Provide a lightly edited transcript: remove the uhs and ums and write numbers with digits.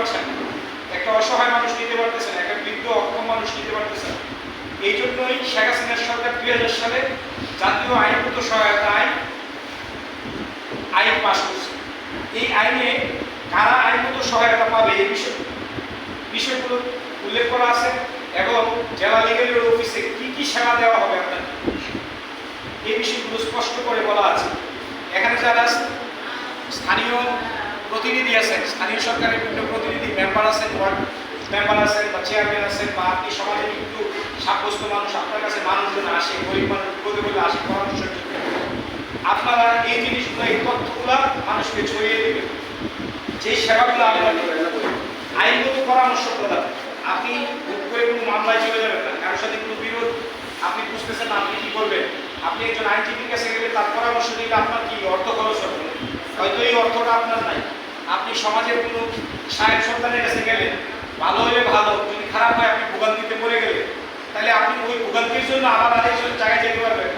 পারছেন না, একটা অসহায় মানুষ নিতে পারতেছেন, একটা বৃদ্ধ অক্ষম মানুষ নিতে পারতেছেন। এই জন্যই শেখ হাসিনার সরকার 2000 সালে জাতীয় আইনগত সহায়তা আইন পাশ করছে। এই আইনে কারা আইনগত সহায়তা পাবে এই বিষয়গুলো উল্লেখ করা আছে এবং জেলা লিগেলের অফিসে কি কি সেবা দেওয়া হবে আপনার এই বিষয়গুলো স্পষ্ট করে বলা আছে। এখানে যারা স্থানীয় প্রতিনিধি আছেন, স্থানীয় সরকারের বিভিন্ন প্রতিনিধি মেম্বার আছেন, ওয়ার্ড মেম্বার আছেন বা চেয়ারম্যান আছেন বা আপনি সমাজের একটু সাব্যস্ত মানুষ, আপনার কাছে মানুষজন আসে, গরিব মানুষ বিপদে বলে আসে পরামর্শের জন্য, আপনারা এই জিনিসগুলো, এই তথ্যগুলো মানুষকে ছড়িয়ে দেবেন। যে সেবাগুলো আমরা আইনগত পরামর্শ প্রদান, আপনি হুট করে কোনো মামলায় চলে যাবেন না, কারোর সাথে কোনো বিরোধ আপনি বুঝতেছেন না, আপনি কি করবেন, আপনি একজন আইনজীবীর কাছে গেলে তার পরামর্শ দিলে আপনার কি অর্থ খরচ হবে, হয়তো এই অর্থটা আপনার নাই। আপনি সমাজের কোনো সাহেব সন্তানের কাছে গেলেন, ভালো হলে ভালো, যদি খারাপ হয় আপনি ভোগান্তিতে পড়ে গেলেন, তাহলে আপনি ওই ভোগান্তির জন্য আবার আরেকজন জায়গায় যেতে পারবেন,